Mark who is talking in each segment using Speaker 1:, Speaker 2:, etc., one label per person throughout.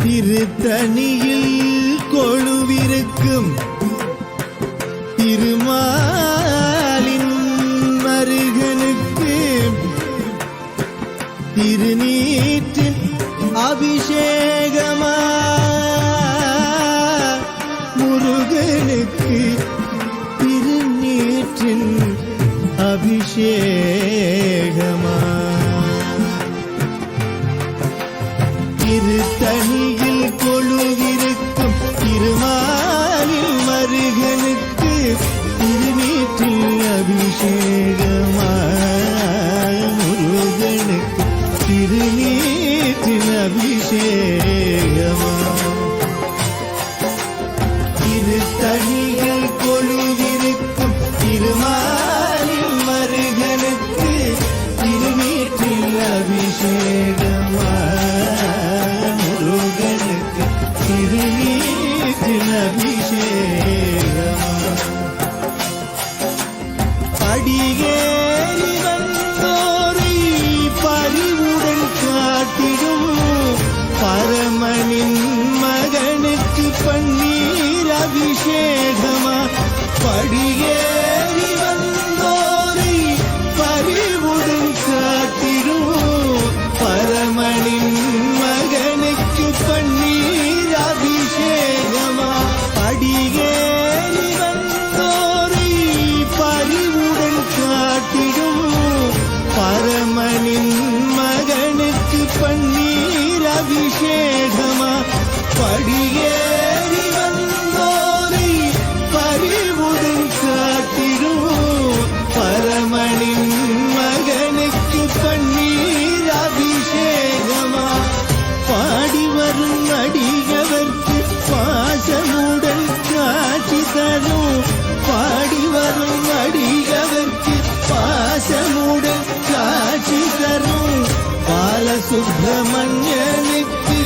Speaker 1: திருத்தணியில் கொழுவிருக்கும் திருமாலின் மருகனுக்கு திருநீற்றின் அபிஷேகமா முருகனுக்கு திருநீற்றின் அபிஷேகமா திருத்தணியில் கொழுவிருக்கும் திருமாலின் மருகனுக்கு திருநீற்றில் அபிஷேகமா முருகனுக்கு திருநீற்றின் அபிஷேகமா திருத்தணியில் கொழுவிருக்கும் திருமாலின் மருகனுக்கு திருநீற்றில் அபிஷேகமா முருகனுக்கு திருநீற்றின் அபிஷேகமா படியேறி வந்தோரை பரிவுடன் காட்டிடும் பரமனின் மகனுக்கு பன்னீர் அபிஷேகமா படியேறி வந்தோரை பரிவுடன் காட்டிடும் பரமனின் மகனுக்கு பன்னீர் அபிஷேகமா படியேறி வந்தோரை பரிவுடன் காட்டிடும் பரமனின் மகனுக்கு பன்னீர் அபிஷேகமா படியேறி வந்தோரை பரிவுடன் காட்டிடும் பரமனின் மகனுக்கு பன்னீர் அபிஷேகமா பாடி வரும் அடியவர்க்கு பாசமுடன் காட்சி தரும் பாடி வரும் அடியவர்க்கு பாசமுடன் காட்சி தரும் பாலசுப்ரமணியனுக்கு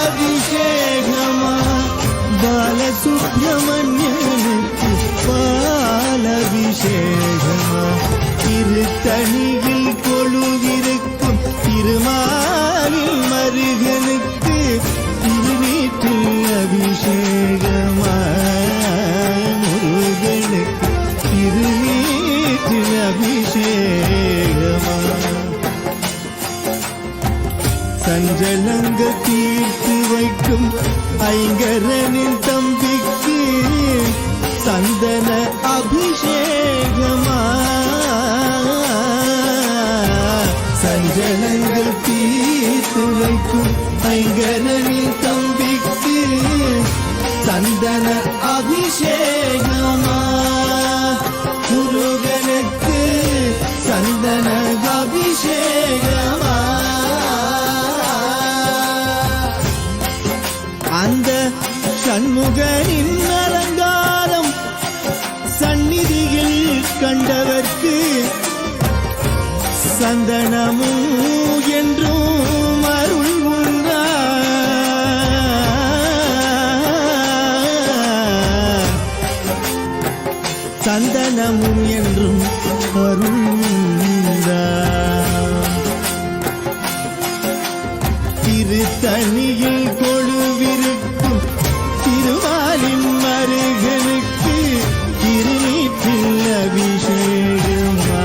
Speaker 1: பாலபிஷேகமா பாலசுப்ரமணியனுக்கு பாலபிஷேகமா திருத்தணியில் கொழுவிருக்கும் திருமாலின் மருகனுக்கு திருநீற்றில் அபிஷேகமா முருகனுக்கு திருநீற்றில் அபிஷேகமா சஞ்சலங்க தீர்த்து வைக்கும் ஐங்கரனின் தம்பிக்கு சந்தன அபிஷேகமா சஞ்சலங்கள் தீர்த்து வைக்கும் ஐங்கரனின் தம்பிக்கு சந்தன அபிஷேகமா முருகனுக்கு சந்தன அபிஷேகமா அந்த சண்முகனின் அலங்காரம் சந்நிதியில் கண்டவர்க்கு சந்தனமும் என்றும் அருள் உண்டா சந்தனமும் என்றும் அருள் உண்டா திருத்தணியில் கொழுவிருக்கும் திருமாலின் மருகனுக்கு திருநீற்றில் அபிஷேகமா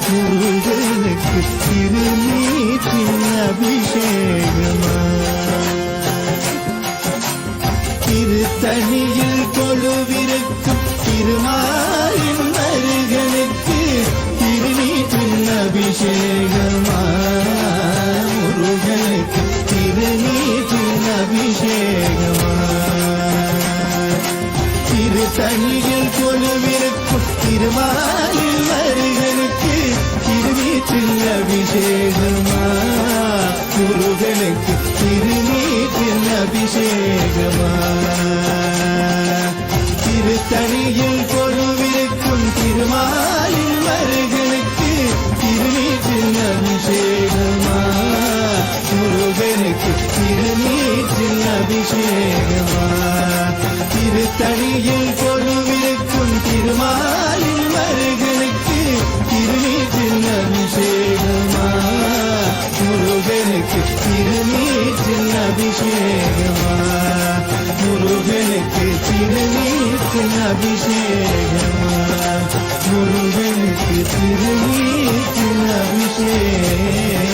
Speaker 1: முருகனுக்கு திருநீற்றில் அபிஷேகமா திருத்தணியில் கொழுவிருக்கும் திருமாலின் மருகனுக்கு திருநீற்றில் அபிஷேகமா முருகனுக்கு திருநீற்றில் அபிஷேகமா திருத்தணியில் கொழுவிருக்கும் திருமாலின் மருகனுக்கு திருநீற்றில் அபிஷேகமா முருகனுக்கு திருநீற்றில் அபிஷேகமா திருத்தணியில் கொழுவிருக்கும் திருமாலின் மருகனுக்கு திருநீற்றில் அபிஷேகமா முருகனுக்கு திருநீற்றில் அபிஷேகமா திருத்தணியில் கொழுவிருக்கும் திருமாலின் மருகனுக்கு திருநீற்றில் அபிஷேகமா முருகனுக்கு திருநீற்றில் முருகனுக்கு திருநீற்றின் அபிஷேகம்